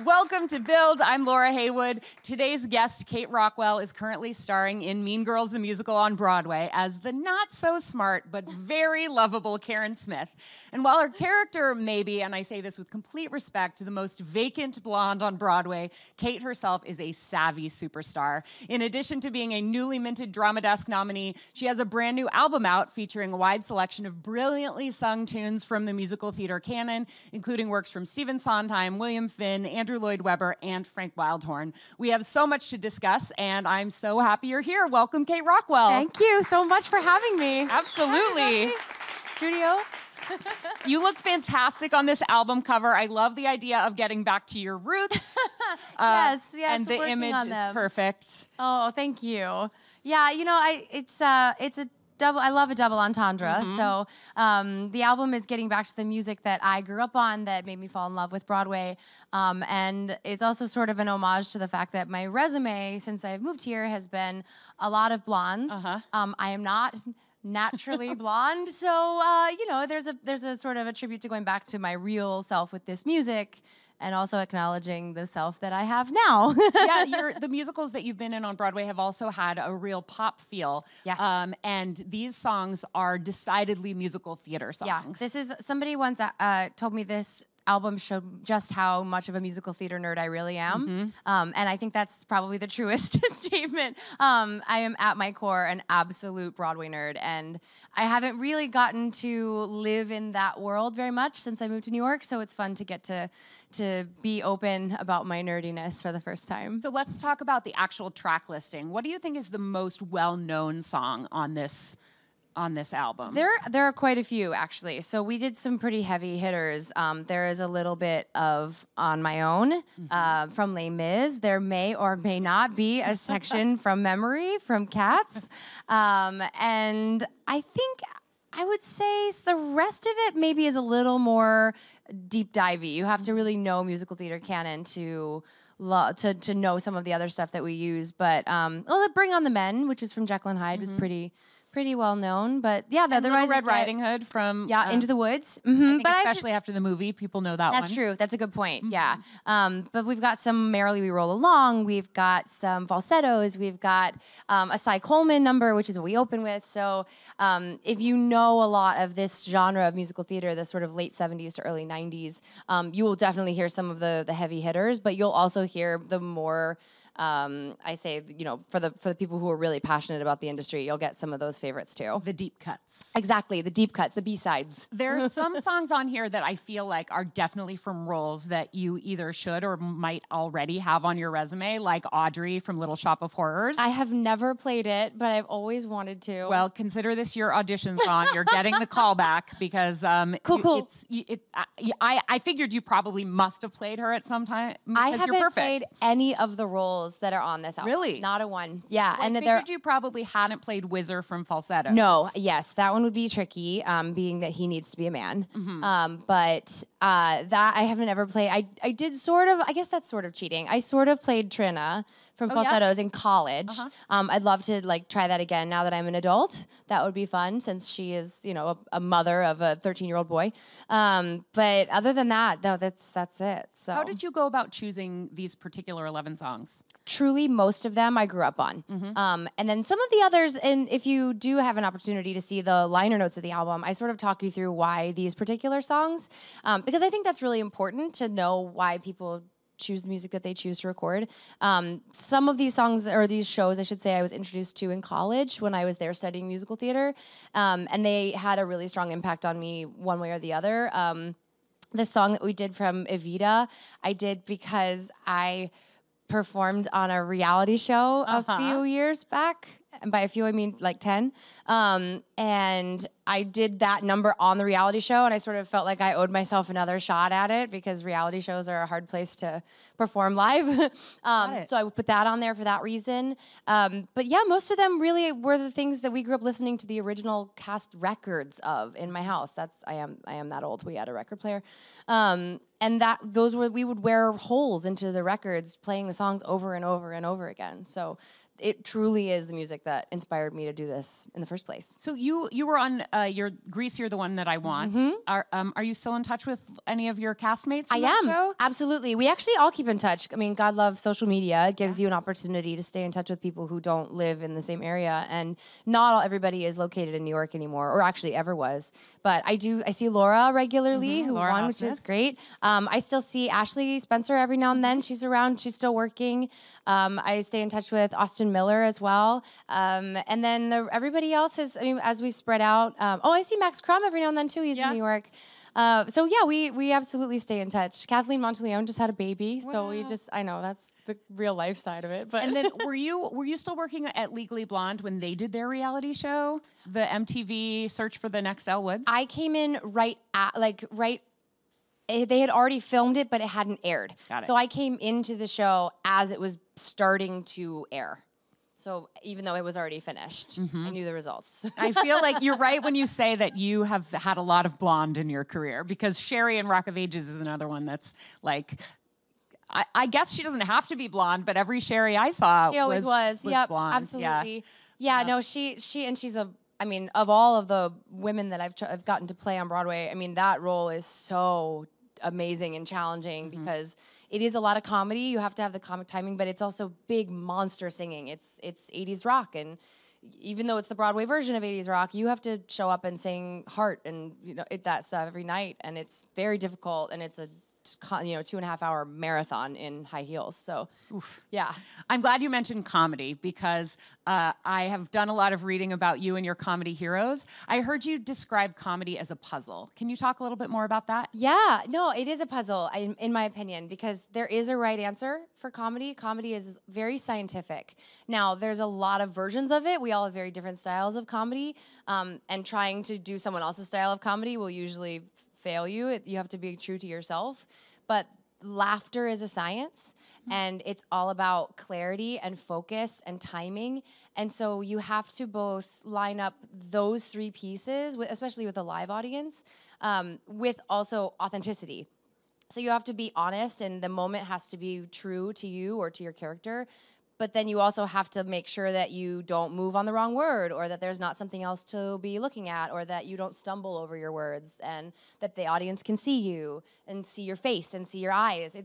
Welcome to Build. I'm Laura Haywood. Today's guest, Kate Rockwell, is currently starring in Mean Girls the Musical on Broadway as the not-so-smart but very lovable Karen Smith. And while her character may be, and I say this with complete respect, the most vacant blonde on Broadway, Kate herself is a savvy superstar. In addition to being a newly minted Drama Desk nominee, she has a brand new album out featuring a wide selection of brilliantly sung tunes from the musical theater canon, including works from Stephen Sondheim, William Finn, Andrew Lloyd Webber, and Frank Wildhorn. We have so much to discuss, and I'm so happy you're here. Welcome, Kate Rockwell. Thank you so much for having me. Absolutely. Studio. You look fantastic on this album cover. I love the idea of getting back to your roots. Yes, and the image is perfect. Oh, thank you. Yeah, you know, it's a double. I love a double entendre. So the album is getting back to the music that I grew up on, that made me fall in love with Broadway, and it's also sort of an homage to the fact that my resume since I've moved here has been a lot of blondes. I am not naturally blonde, so you know, there's a sort of a tribute to going back to my real self with this music, and also acknowledging the self that I have now. Yeah, the musicals that you've been in on Broadway have also had a real pop feel. Yes. And these songs are decidedly musical theater songs. Yeah, this is, somebody once told me this album showed just how much of a musical theater nerd I really am. And I think that's probably the truest statement. I am at my core an absolute Broadway nerd, and I haven't really gotten to live in that world very much since I moved to New York, so it's fun to get to be open about my nerdiness for the first time. So let's talk about the actual track listing. What do you think is the most well-known song on this album? There are quite a few, actually. So we did some pretty heavy hitters. There is a little bit of On My Own from Les Mis. There may or may not be a section from Memory from Cats. And I think I would say the rest of it maybe is a little more deep divey. You have to really know musical theater canon to know some of the other stuff that we use. But Bring on the Men, which is from Jekyll and Hyde, was pretty well known, but yeah, the Little Red Riding Hood from Into the Woods. I think especially after the movie, people know that one. That's true. That's a good point. Yeah, but we've got some Merrily We Roll Along. We've got some falsettos. We've got a Cy Coleman number, which is what we open with. So if you know a lot of this genre of musical theater, the sort of late '70s to early '90s, you will definitely hear some of the heavy hitters, but you'll also hear the more I say, you know, for the people who are really passionate about the industry, you'll get some of those favorites too. The deep cuts. Exactly, the deep cuts, the B-sides. There are some songs on here that I feel like are definitely from roles that you either should or might already have on your resume, like Audrey from Little Shop of Horrors. I have never played it, but I've always wanted to. Well, consider this your audition song. You're getting the callback because cool. I figured you probably must have played her at some time. I haven't played any of the roles that are on this album. Really? Not a one. Yeah. Well, and I figured you probably hadn't played Whizzer from Falsetto. No, yes. That one would be tricky, being that he needs to be a man. But that I haven't ever played. I did sort of, I guess that's sort of cheating. I sort of played Trina from Falsettos in college. I'd love to try that again now that I'm an adult. That would be fun since she is, you know, a mother of a 13-year-old boy. But other than that, no, that's it. So how did you go about choosing these particular 11 songs? Truly, most of them I grew up on. And then some of the others, and if you do have an opportunity to see the liner notes of the album, I sort of talk you through why these particular songs, because I think that's really important to know why people choose the music that they choose to record. Some of these songs, or these shows, I should say, I was introduced to in college when I was there studying musical theater, and they had a really strong impact on me one way or the other. The song that we did from Evita, I did because I performed on a reality show a few years back. And by a few, I mean like 10. And I did that number on the reality show, and I sort of felt like I owed myself another shot at it because reality shows are a hard place to perform live. So I would put that on there for that reason. But yeah, most of them really were the things that we grew up listening to the original cast records of in my house. I am that old. We had a record player. And we would wear holes into the records playing the songs over and over and over again. So it truly is the music that inspired me to do this in the first place. So you were on your Grease, You're the One That I Want. Are you still in touch with any of your castmates from that show? Absolutely. We actually all keep in touch. I mean, God love social media. It gives you an opportunity to stay in touch with people who don't live in the same area, and not everybody is located in New York anymore, or actually ever was. But I see Laura regularly, who won, which is great. I still see Ashley Spencer every now and then. She's around. She's still working. I stay in touch with Austin Miller as well. And then everybody else is, I mean, as we've spread out. I see Max Crum every now and then too. He's in New York. So yeah, we absolutely stay in touch. Kathleen Monteleone just had a baby, so I know that's the real life side of it. But and then were you still working at Legally Blonde when they did their reality show, the MTV Search for the Next Elle Woods? I came in they had already filmed it, but it hadn't aired. Got it. So I came into the show as it was starting to air. So even though it was already finished, I knew the results. I feel like you're right when you say that you have had a lot of blonde in your career, because Sherry in Rock of Ages is another one that's like, I guess she doesn't have to be blonde, but every Sherry I saw she always was. Yep, blonde. Absolutely. Yeah, no, she's of all of the women that I've gotten to play on Broadway, I mean, that role is so amazing and challenging because it is a lot of comedy. You have to have the comic timing, but it's also big monster singing. It's 80s rock, and even though it's the Broadway version of 80s rock, you have to show up and sing Heart and that stuff every night, and it's very difficult, and it's a 2.5 hour marathon in high heels. So, yeah. I'm glad you mentioned comedy, because I have done a lot of reading about you and your comedy heroes. I heard you describe comedy as a puzzle. Can you talk a little bit more about that? Yeah, no, it is a puzzle, in my opinion, because there is a right answer for comedy. Comedy is very scientific. Now, there's a lot of versions of it. We all have very different styles of comedy, and trying to do someone else's style of comedy will usually fail you. You have to be true to yourself. But laughter is a science, and it's all about clarity and focus and timing. And so you have to both line up those three pieces, especially with a live audience, with also authenticity. So you have to be honest, and the moment has to be true to you or to your character. But then you also have to make sure that you don't move on the wrong word, or that there's not something else to be looking at, or that you don't stumble over your words, and that the audience can see you and see your face and see your eyes. You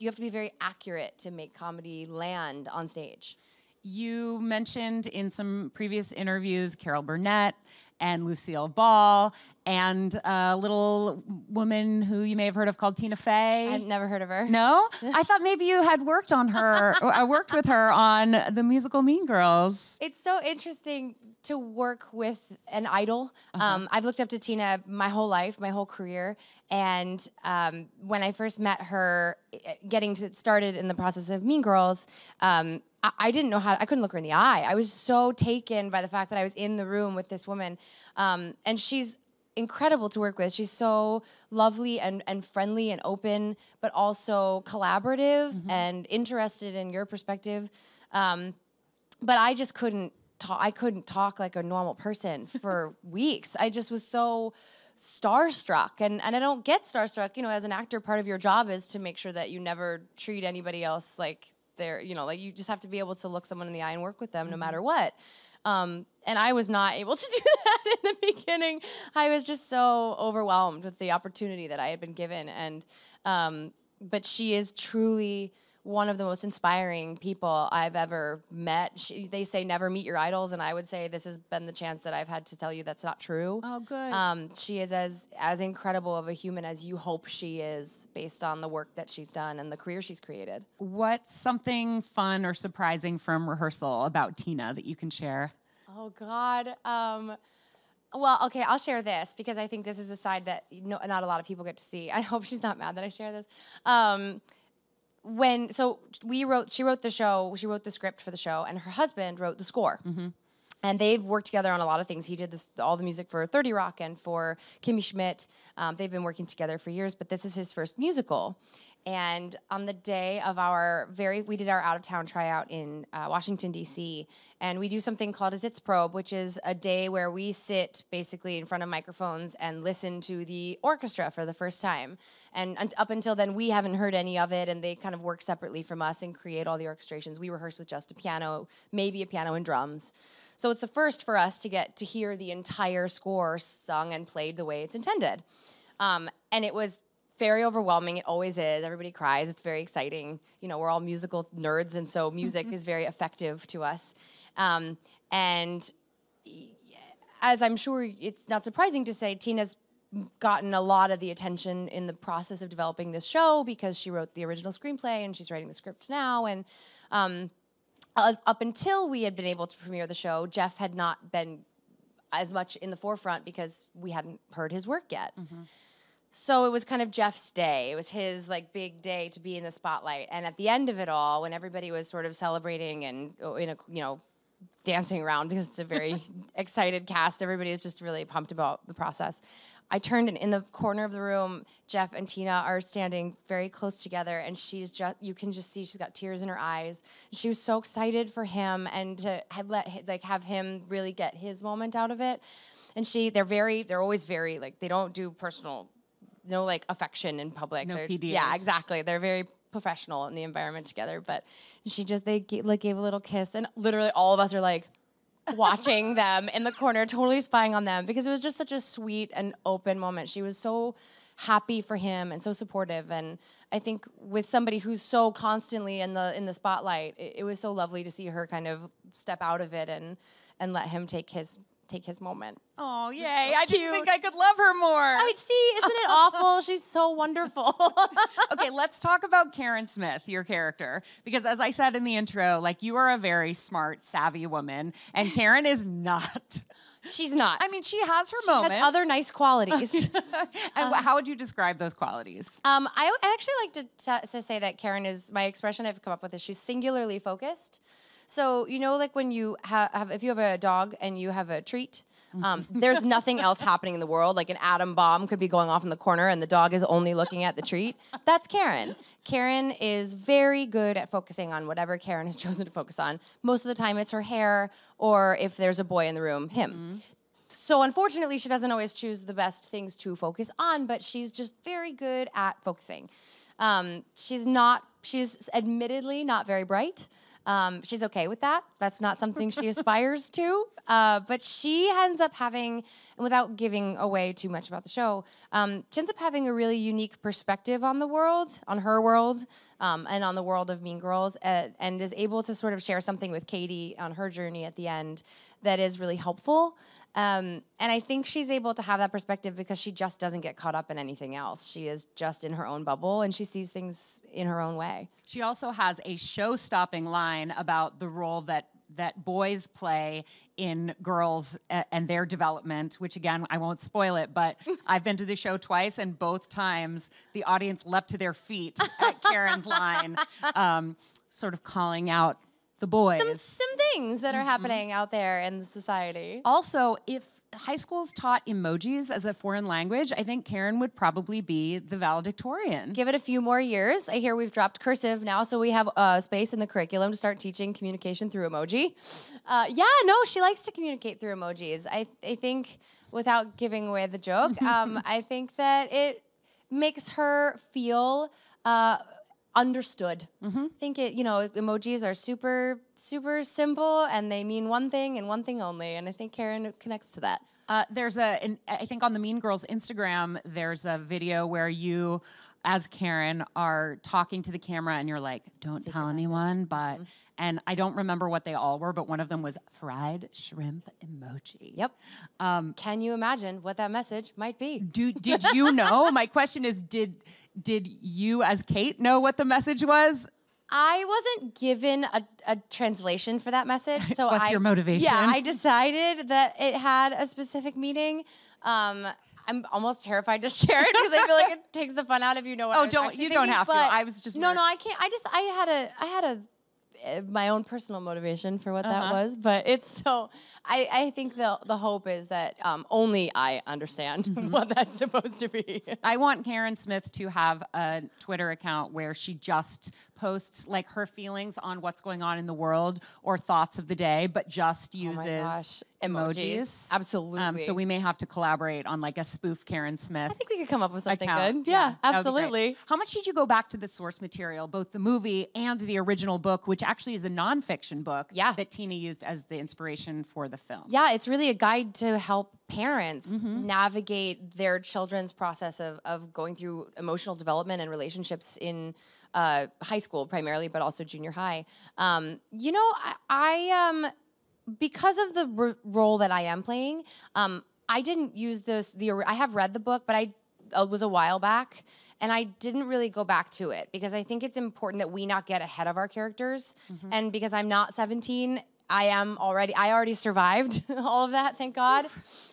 have to be very accurate to make comedy land on stage. You mentioned in some previous interviews Carol Burnett and Lucille Ball and a little woman who you may have heard of called Tina Fey. I've never heard of her. No? I thought maybe you had worked on her, or worked with her on the musical Mean Girls. It's so interesting to work with an idol. I've looked up to Tina my whole life, my whole career. And when I first met her, getting started in the process of Mean Girls, I didn't know I couldn't look her in the eye. I was so taken by the fact that I was in the room with this woman. And she's incredible to work with. She's so lovely and friendly and open, but also collaborative and interested in your perspective. But I just couldn't talk. I couldn't talk like a normal person for weeks. I just was so starstruck, and I don't get starstruck. As an actor, part of your job is to make sure that you never treat anybody else like they're, like you just have to be able to look someone in the eye and work with them no matter what. And I was not able to do that in the beginning. I was just so overwhelmed with the opportunity that I had been given, and but she is truly one of the most inspiring people I've ever met. They say never meet your idols, and I would say this has been the chance that I've had to tell you that's not true. Oh, good. She is as incredible of a human as you hope she is, based on the work that she's done and the career she's created. What's something fun or surprising from rehearsal about Tina that you can share? Oh, God. Well, okay, I'll share this because I think this is a side that not a lot of people get to see. I hope she's not mad that I share this. She wrote the show, she wrote the script for the show, and her husband wrote the score. And they've worked together on a lot of things. He did all the music for 30 Rock and for Kimmy Schmidt. They've been working together for years, but this is his first musical. And on the day of we did our out-of-town tryout in Washington, D.C., and we do something called a Zitz probe, which is a day where we sit basically in front of microphones and listen to the orchestra for the first time. And up until then, we haven't heard any of it, and they kind of work separately from us and create all the orchestrations. We rehearse with just a piano, maybe a piano and drums. So it's the first for us to get to hear the entire score sung and played the way it's intended. And it was very overwhelming. It always is. Everybody cries. It's very exciting. You know, we're all musical nerds, and so music is very effective to us. And as I'm sure it's not surprising to say, Tina's gotten a lot of the attention in the process of developing this show because she wrote the original screenplay and she's writing the script now. And up until we had been able to premiere the show, Jeff had not been as much in the forefront because we hadn't heard his work yet. So it was kind of Jeff's day. It was his like big day to be in the spotlight. And at the end of it all, when everybody was sort of celebrating and dancing around because it's a very excited cast, everybody is just really pumped about the process. I turned, and in the corner of the room, Jeff and Tina are standing very close together, and you can just see she's got tears in her eyes. She was so excited for him and to have him really get his moment out of it. And they're always very, like, they don't do personal, no, like, affection in public. No PDAs. Yeah, exactly. They're very professional in the environment together. But they gave a little kiss, and literally all of us are like, watching them in the corner, totally spying on them, because it was just such a sweet and open moment. She was so happy for him and so supportive, and I think with somebody who's so constantly in the spotlight, it was so lovely to see her kind of step out of it and let him take his moment. Oh, yay. I didn't think I could love her more. I see. Isn't it awful? She's so wonderful. Okay, let's talk about Karen Smith, your character. Because as I said in the intro, like, you are a very smart, savvy woman, and Karen is not. She's not. I mean, she has her moments. She has other nice qualities. And how would you describe those qualities? I actually like to say that Karen is, my expression I've come up with is she's singularly focused. So, you know, like when you if you have a dog and you have a treat, there's nothing else happening in the world. Like an atom bomb could be going off in the corner and the dog is only looking at the treat. That's Karen. Karen is very good at focusing on whatever Karen has chosen to focus on. Most of the time it's her hair, or if there's a boy in the room, him. So unfortunately, she doesn't always choose the best things to focus on, but she's just very good at focusing. She's admittedly not very bright. She's okay with that. That's not something she aspires to. But she ends up having, without giving away too much about the show, she ends up having a really unique perspective on the world, on her world, and on the world of Mean Girls, and is able to sort of share something with Katie on her journey at the end that is really helpful. And I think she's able to have that perspective because she just doesn't get caught up in anything else. She is just in her own bubble, and she sees things in her own way. She also has a show-stopping line about the role that boys play in girls and their development, which, again, I won't spoil it, but I've been to the show twice, and both times the audience leapt to their feet at Karen's line, sort of calling out the boys. Some things that are happening out there in society. Also, if high schools taught emojis as a foreign language, I think Karen would probably be the valedictorian. Give it a few more years. I hear we've dropped cursive now, so we have space in the curriculum to start teaching communication through emoji. She likes to communicate through emojis. I think, without giving away the joke, I think that it makes her feel understood. I think emojis are super, super simple, and they mean one thing and one thing only, and I think Karen connects to that. I think on the Mean Girls Instagram, there's a video where you, as Karen, are talking to the camera, and you're like, don't tell anyone, but... And I don't remember what they all were, but one of them was fried shrimp emoji. Yep. Can you imagine what that message might be? Did you know? My question is, did you as Kate know what the message was? I wasn't given a translation for that message. So What's your motivation? Yeah, I decided that it had a specific meaning. I'm almost terrified to share it because I feel like it takes the fun out of you know what I was actually thinking, don't have to. I was just no, I can't. I had a my own personal motivation for what that was, but it's so. I think the hope is that only I understand what that's supposed to be. I want Karen Smith to have a Twitter account where she just posts like her feelings on what's going on in the world or thoughts of the day, but just uses emojis. Absolutely. So we may have to collaborate on like a spoof Karen Smith. I think we could come up with something account. good. Yeah, that would be great. absolutely. How much did you go back to the source material, both the movie and the original book, which actually is a nonfiction book that Tina used as the inspiration for the film? Yeah, it's really a guide to help parents navigate their children's process of going through emotional development and relationships in high school primarily, but also junior high. You know, I because of the role that I am playing, I didn't use this. I have read the book, but it was a while back, and I didn't really go back to it because I think it's important that we not get ahead of our characters. And because I'm not 17, I already survived all of that, thank God.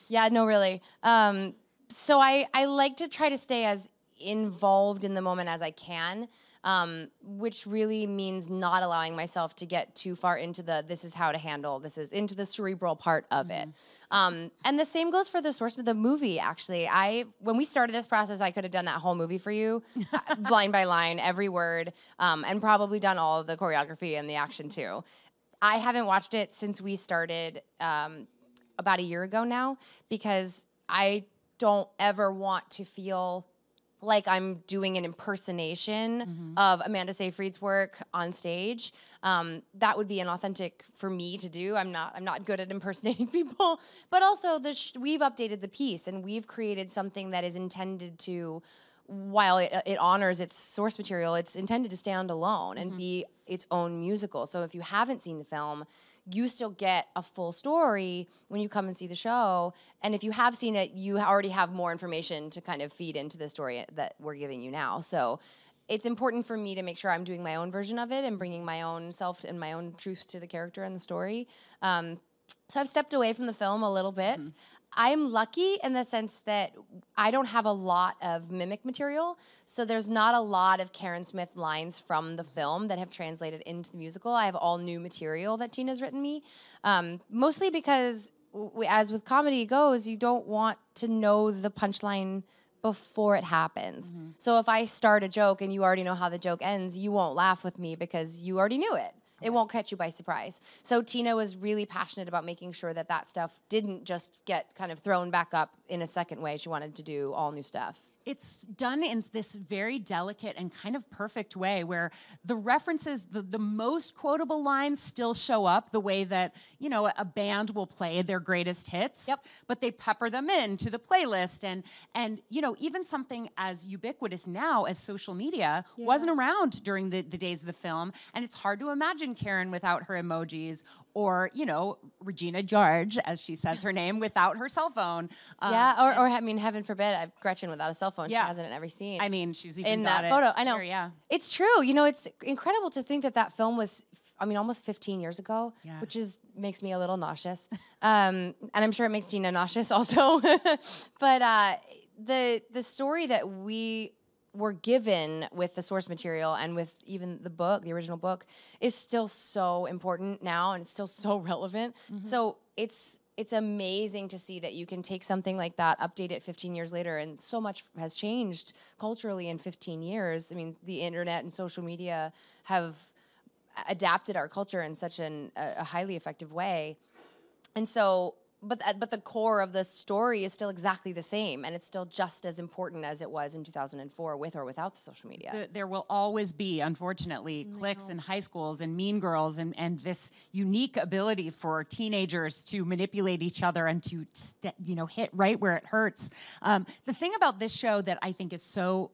Yeah, no, really. So I like to try to stay as involved in the moment as I can. Which really means not allowing myself to get too far into this is how to handle, into the cerebral part of it. And the same goes for the movie, actually. When we started this process, I could have done that whole movie for you, line by line, every word, and probably done all of the choreography and the action too. I haven't watched it since we started about a year ago now, because I don't ever want to feel like I'm doing an impersonation of Amanda Seyfried's work on stage. That would be inauthentic for me to do. I'm not good at impersonating people. But also, we've updated the piece, and we've created something that is intended to, while it honors its source material, it's intended to stand alone and be its own musical. So if you haven't seen the film, you still get a full story when you come and see the show. And if you have seen it, you already have more information to kind of feed into the story that we're giving you now. So it's important for me to make sure I'm doing my own version of it and bringing my own self and my own truth to the character and the story. So I've stepped away from the film a little bit. I'm lucky in the sense that I don't have a lot of mimic material, so there's not a lot of Karen Smith lines from the film that have translated into the musical. I have all new material that Tina's written me, mostly because, as with comedy goes, you don't want to know the punchline before it happens. So if I start a joke and you already know how the joke ends, you won't laugh with me because you already knew it. It won't catch you by surprise. So Tina was really passionate about making sure that stuff didn't just get kind of thrown back up in a second way. She wanted to do all new stuff. It's done in this very delicate and kind of perfect way where the references, the most quotable lines still show up the way that, you know, a band will play their greatest hits, but they pepper them into the playlist. And you know, even something as ubiquitous now as social media wasn't around during the days of the film. And it's hard to imagine Karen without her emojis, or, you know, Regina George, as she says her name, without her cell phone. Or I mean, heaven forbid, Gretchen without a cell phone. She has it in every scene. I mean, she's even in got that photo. It I know. Here, It's true. You know, it's incredible to think that film was, almost 15 years ago, which makes me a little nauseous. And I'm sure it makes Tina nauseous also. But the story that we were given with the source material and with even the original book, is still so important now, and it's still so relevant. So it's amazing to see that you can take something like that, update it 15 years later, and so much has changed culturally in 15 years. I mean, the internet and social media have adapted our culture in such a highly effective way. And so, but the core of the story is still exactly the same, and it's still just as important as it was in 2004, with or without the social media. There will always be, unfortunately, cliques in high schools and mean girls, and this unique ability for teenagers to manipulate each other and to hit right where it hurts. The thing about this show that I think is so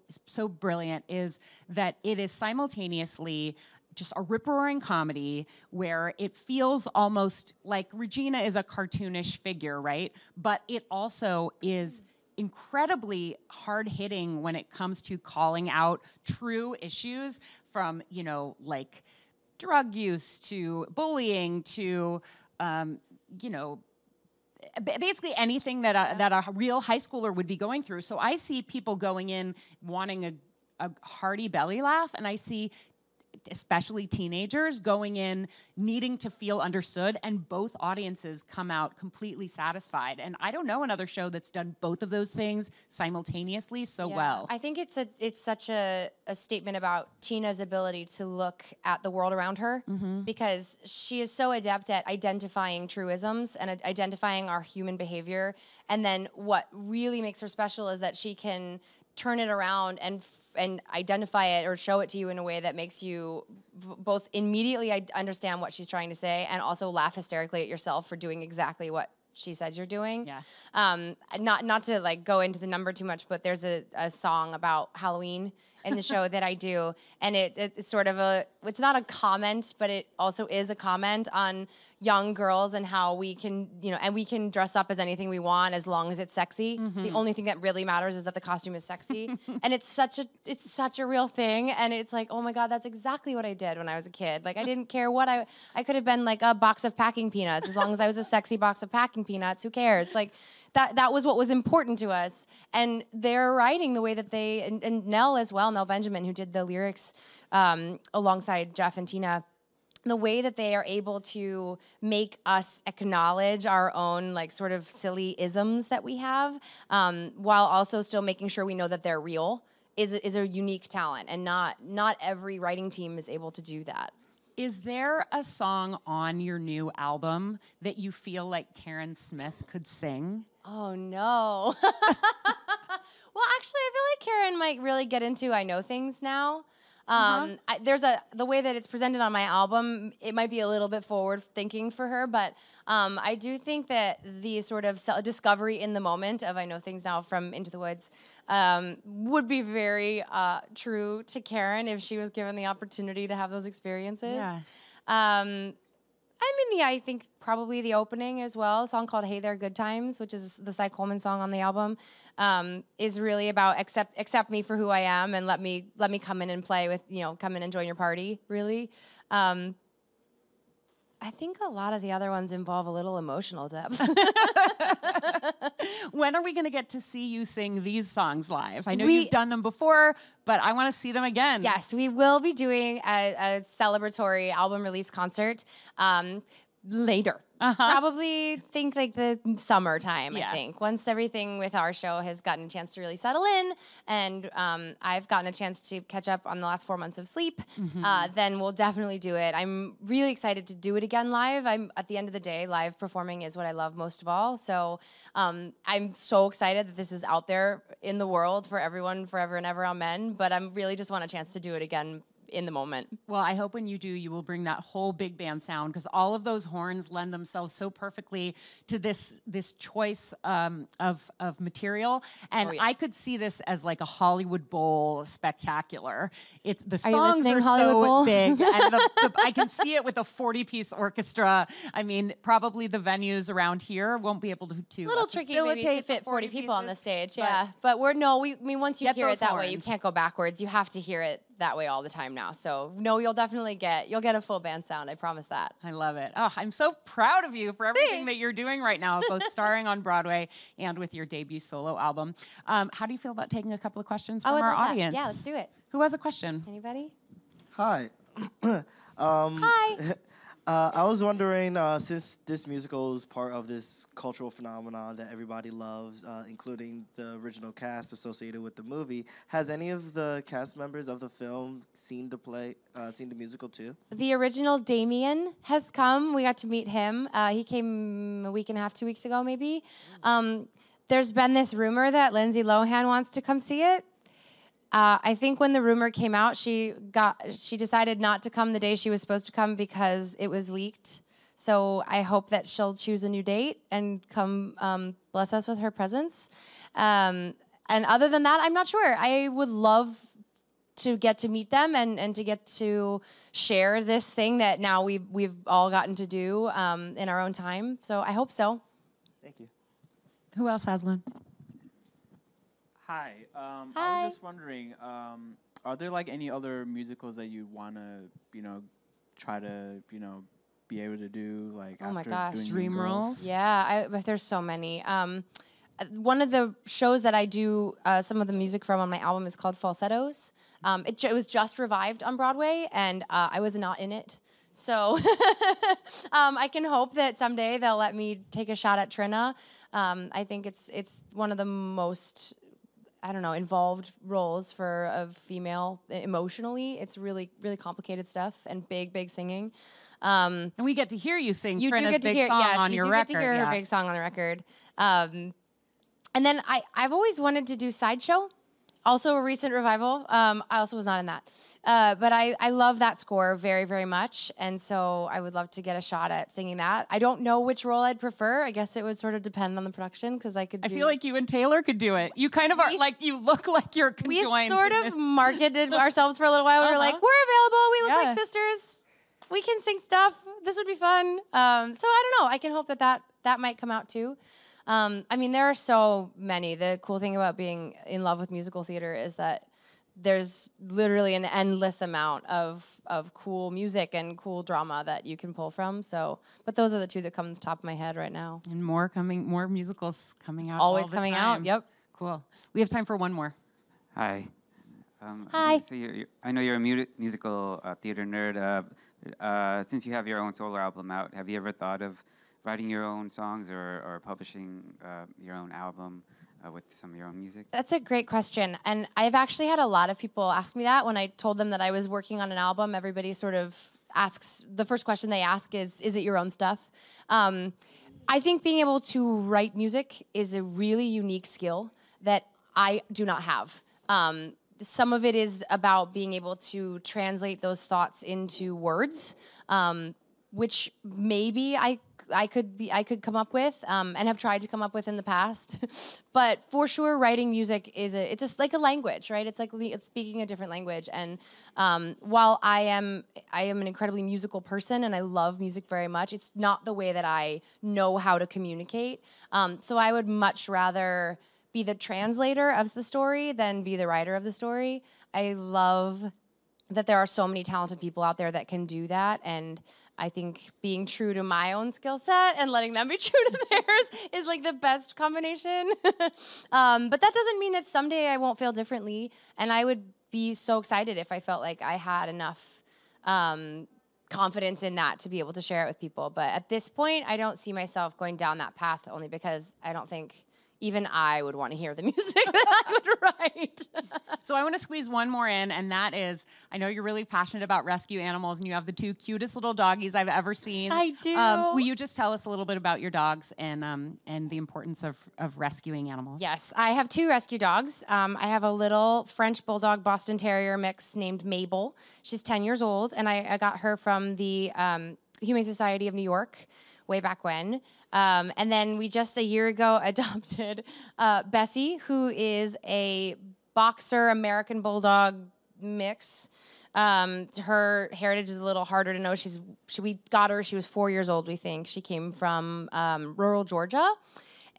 brilliant is that it is simultaneously just a rip-roaring comedy where it feels almost like Regina is a cartoonish figure, right? But it also is incredibly hard-hitting when it comes to calling out true issues, from, you know, like drug use to bullying to, basically anything that a real high schooler would be going through. So I see people going in wanting a hearty belly laugh, and I see especially teenagers, going in needing to feel understood, and both audiences come out completely satisfied. And I don't know another show that's done both of those things simultaneously so well. I think it's such a statement about Tina's ability to look at the world around her, because she is so adept at identifying truisms and identifying our human behavior. And then what really makes her special is that she can turn it around and identify it or show it to you in a way that makes you both immediately understand what she's trying to say and also laugh hysterically at yourself for doing exactly what she said you're doing. Yeah. Not to like go into the number too much, but there's a song about Halloween in the show that I do, and it's sort of it's not a comment, but it also is a comment on young girls and how we can, and we can dress up as anything we want as long as it's sexy. The only thing that really matters is that the costume is sexy. And it's such a real thing. And it's like, oh my God, that's exactly what I did when I was a kid. Like, I didn't care what I could have been like a box of packing peanuts. As long as I was a sexy box of packing peanuts, who cares? Like, that was what was important to us. And they're writing the way that they, and Nell as well, Nell Benjamin, who did the lyrics alongside Jeff and Tina, the way that they are able to make us acknowledge our own like sort of silly isms that we have, while also still making sure we know that they're real, is a unique talent, and not every writing team is able to do that. Is there a song on your new album that you feel like Karen Smith could sing? Oh no. Well, actually, I feel like Karen might really get into I Know Things Now. The way that it's presented on my album, it might be a little bit forward thinking for her, but I do think that the sort of discovery in the moment of I Know Things Now from Into the Woods would be very true to Karen if she was given the opportunity to have those experiences. Yeah. I think probably the opening as well, a song called Hey There Good Times, which is the Cy Coleman song on the album, is really about accept me for who I am and let me come in and play with, come in and join your party, really. I think a lot of the other ones involve a little emotional depth. When are we going to get to see you sing these songs live? I know you've done them before, but I want to see them again. Yes, we will be doing a celebratory album release concert later. Probably think like the summertime, I think. Once everything with our show has gotten a chance to really settle in, and I've gotten a chance to catch up on the last 4 months of sleep, then we'll definitely do it. I'm really excited to do it again live. At the end of the day, live performing is what I love most of all. So I'm so excited that this is out there in the world for everyone, forever and ever, amen. But I really just want a chance to do it again in the moment. Well, I hope when you do, you will bring that whole big band sound, because all of those horns lend themselves so perfectly to this choice of material. And I could see this as like a Hollywood Bowl spectacular. It's the songs are so big, and I can see it with a 40-piece orchestra. I mean, probably the venues around here won't be able to a little tricky maybe to fit 40 people on the stage. But once you hear it that way, you can't go backwards. You have to hear it that way all the time now. So no, you'll get a full band sound. I promise that. I love it. Oh, I'm so proud of you for everything that you're doing right now, both starring on Broadway and with your debut solo album. How do you feel about taking a couple of questions from our audience? Yeah, let's do it. Who has a question? Anybody? Hi. Hi. I was wondering, since this musical is part of this cultural phenomenon that everybody loves, including the original cast associated with the movie, has any of the cast members of the film seen the musical too? The original Damien has come. We got to meet him. He came a week and a half, 2 weeks ago, maybe. There's been this rumor that Lindsay Lohan wants to come see it. I think when the rumor came out, she decided not to come the day she was supposed to come because it was leaked. So I hope that she'll choose a new date and come bless us with her presence. And other than that, I'm not sure. I would love to get to meet them and to get to share this thing that now we've all gotten to do in our own time. So I hope so. Thank you. Who else has one? Hi. I was just wondering, are there like any other musicals that you want to, try to, be able to do like oh my after gosh. doing Dream Mean Girls? Rolls? Yeah, there's so many. one of the shows that I do some of the music from on my album is called Falsettos. It was just revived on Broadway, and I was not in it. So I can hope that someday they'll let me take a shot at Trina. I think it's one of the most, I don't know, involved roles for a female emotionally. It's really, really complicated stuff and big singing. And we get to hear you sing You Trina's do get to big hear, song yes, on you your do record. get to hear her big song on the record. And then I've always wanted to do Sideshow, also a recent revival. I also was not in that. But I love that score very, very much. And so I would love to get a shot at singing that. I don't know which role I'd prefer. I guess it would sort of depend on the production because I feel like you and Taylor could do it. You kind of are, like, you look like you're conjoined. We sort of marketed ourselves for a little while. We were like, we're available. We look like sisters. We can sing stuff. This would be fun. So I don't know. I can hope that might come out too. I mean, there are so many. The cool thing about being in love with musical theater is that there's literally an endless amount of cool music and cool drama that you can pull from. So, but those are the two that come to the top of my head right now. And more musicals coming out. Always all the coming time. out. Yep. Cool. We have time for one more. Hi. Hi. So I know you're a musical theater nerd. Since you have your own solo album out, have you ever thought of writing your own songs or publishing your own album with some of your own music? That's a great question. And I've actually had a lot of people ask me that. When I told them that I was working on an album, everybody sort of asks, the first question they ask is it your own stuff? I think being able to write music is a really unique skill that I do not have. Some of it is about being able to translate those thoughts into words, which maybe I could come up with and have tried to come up with in the past. But for sure, writing music it's just like a language, right? It's like it's speaking a different language. And while I am an incredibly musical person and I love music very much, it's not the way that I know how to communicate. So I would much rather be the translator of the story than be the writer of the story. I love that there are so many talented people out there that can do that, and I think being true to my own skill set and letting them be true to theirs is like the best combination. But that doesn't mean that someday I won't feel differently, and I would be so excited if I felt like I had enough confidence in that to be able to share it with people. But at this point, I don't see myself going down that path, only because I don't think even I would want to hear the music that I would write. So I want to squeeze one more in, and that is, I know you're really passionate about rescue animals, and you have the two cutest little doggies I've ever seen. I do. Will you just tell us a little bit about your dogs and the importance of rescuing animals? Yes, I have two rescue dogs. I have a little French Bulldog Boston Terrier mix named Mabel. She's 10 years old, and I got her from the Humane Society of New York way back when. And then we just a year ago adopted Bessie, who is a boxer American Bulldog mix. Her heritage is a little harder to know. We got her, she was 4 years old, we think. She came from rural Georgia.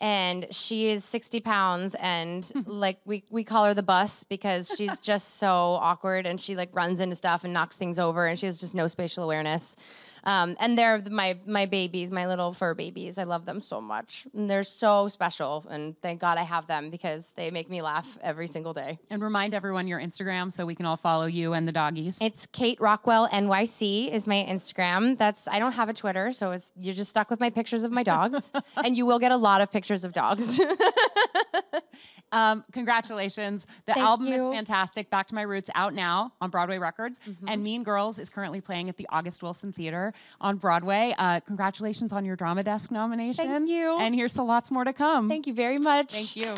And she is 60 pounds, and like we call her the bus because she's just so awkward, and she like runs into stuff and knocks things over, and she has just no spatial awareness. And they're my babies, my little fur babies. I love them so much. And they're so special, and thank God I have them because they make me laugh every single day. And remind everyone your Instagram so we can all follow you and the doggies. It's Kate Rockwell NYC is my Instagram. I don't have a Twitter, so you're just stuck with my pictures of my dogs, and you will get a lot of pictures of dogs. Congratulations. The Thank album is you. fantastic. Back to My Roots out now on Broadway Records. And Mean Girls is currently playing at the August Wilson Theater on Broadway. Congratulations on your Drama Desk nomination. Thank you. And here's to lots more to come. Thank you very much. Thank you.